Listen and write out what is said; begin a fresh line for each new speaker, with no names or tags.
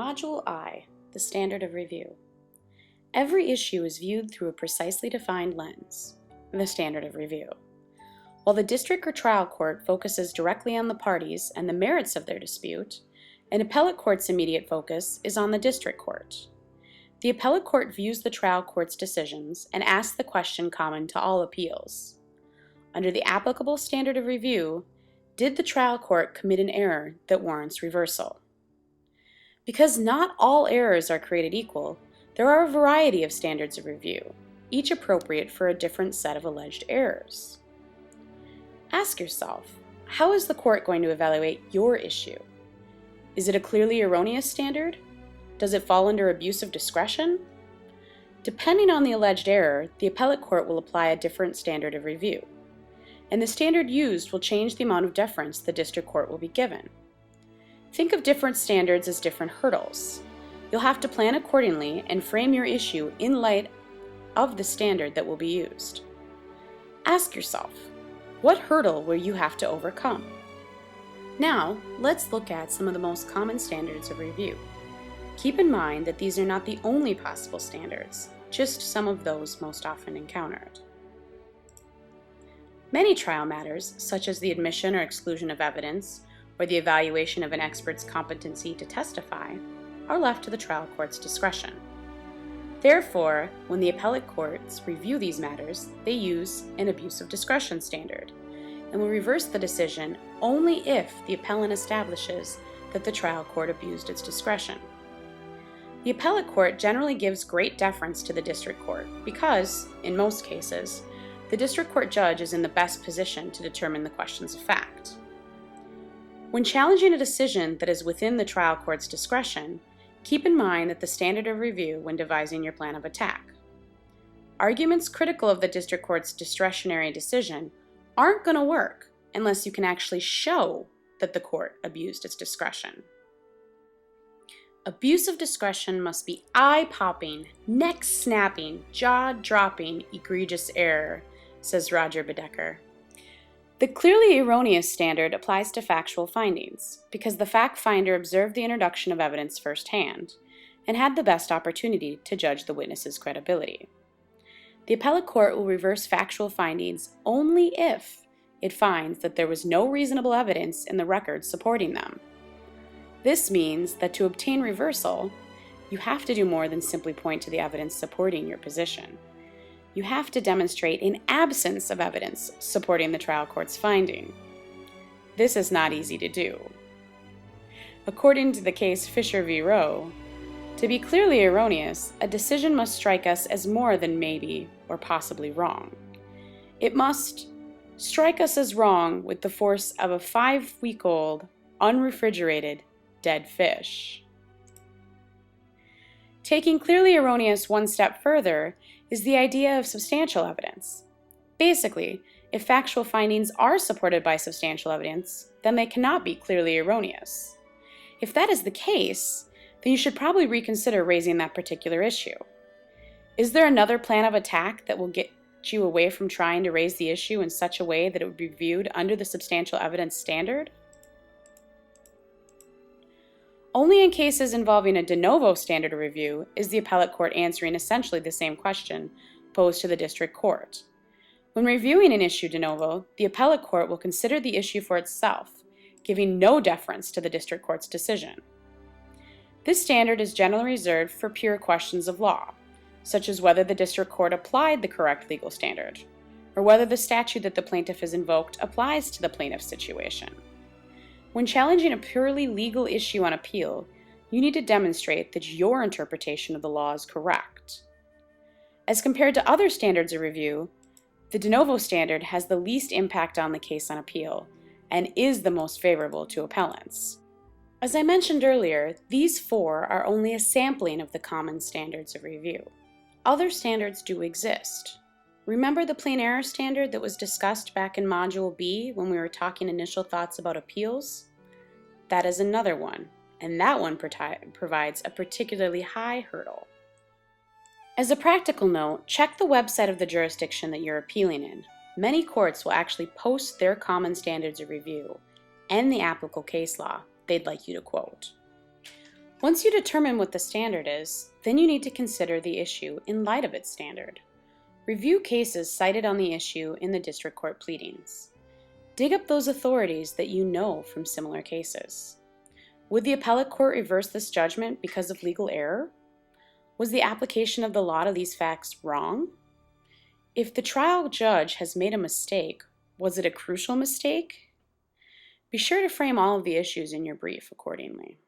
Module I, the standard of review. Every issue is viewed through a precisely defined lens, the standard of review. While the district or trial court focuses directly on the parties and the merits of their dispute, an appellate court's immediate focus is on the district court. The appellate court views the trial court's decisions and asks the question common to all appeals. Under the applicable standard of review, did the trial court commit an error that warrants reversal? Because not all errors are created equal, there are a variety of standards of review, each appropriate for a different set of alleged errors. Ask yourself, how is the court going to evaluate your issue? Is it a clearly erroneous standard? Does it fall under abuse of discretion? Depending on the alleged error, the appellate court will apply a different standard of review, and the standard used will change the amount of deference the district court will be given. Think of different standards as different hurdles. You'll have to plan accordingly and frame your issue in light of the standard that will be used. Ask yourself, what hurdle will you have to overcome? Now, let's look at some of the most common standards of review. Keep in mind that these are not the only possible standards, just some of those most often encountered. Many trial matters, such as the admission or exclusion of evidence, or the evaluation of an expert's competency to testify, are left to the trial court's discretion. Therefore, when the appellate courts review these matters, they use an abuse of discretion standard, and will reverse the decision only if the appellant establishes that the trial court abused its discretion. The appellate court generally gives great deference to the district court because, in most cases, the district court judge is in the best position to determine the questions of fact. When challenging a decision that is within the trial court's discretion, keep in mind that the standard of review when devising your plan of attack. Arguments critical of the district court's discretionary decision aren't going to work unless you can actually show that the court abused its discretion. Abuse of discretion must be eye-popping, neck-snapping, jaw-dropping, egregious error, says Roger Bedecker. The clearly erroneous standard applies to factual findings because the fact finder observed the introduction of evidence firsthand and had the best opportunity to judge the witness's credibility. The appellate court will reverse factual findings only if it finds that there was no reasonable evidence in the record supporting them. This means that to obtain reversal, you have to do more than simply point to the evidence supporting your position. You have to demonstrate an absence of evidence supporting the trial court's finding. This is not easy to do. According to the case Fisher v. Roe, to be clearly erroneous, a decision must strike us as more than maybe or possibly wrong. It must strike us as wrong with the force of a 5-week-old, unrefrigerated, dead fish. Taking clearly erroneous one step further is the idea of substantial evidence. Basically, if factual findings are supported by substantial evidence, then they cannot be clearly erroneous. If that is the case, then you should probably reconsider raising that particular issue. Is there another plan of attack that will get you away from trying to raise the issue in such a way that it would be viewed under the substantial evidence standard? Only in cases involving a de novo standard of review is the appellate court answering essentially the same question posed to the district court. When reviewing an issue de novo, the appellate court will consider the issue for itself, giving no deference to the district court's decision. This standard is generally reserved for pure questions of law, such as whether the district court applied the correct legal standard, or whether the statute that the plaintiff has invoked applies to the plaintiff's situation. When challenging a purely legal issue on appeal, you need to demonstrate that your interpretation of the law is correct. As compared to other standards of review, the de novo standard has the least impact on the case on appeal and is the most favorable to appellants. As I mentioned earlier, these 4 are only a sampling of the common standards of review. Other standards do exist. Remember the plain error standard that was discussed back in Module B when we were talking initial thoughts about appeals? That is another one, and that one provides a particularly high hurdle. As a practical note, check the website of the jurisdiction that you're appealing in. Many courts will actually post their common standards of review and the applicable case law they'd like you to quote. Once you determine what the standard is, then you need to consider the issue in light of its standard. Review cases cited on the issue in the district court pleadings. Dig up those authorities that you know from similar cases. Would the appellate court reverse this judgment because of legal error? Was the application of the law to these facts wrong? If the trial judge has made a mistake, was it a crucial mistake? Be sure to frame all of the issues in your brief accordingly.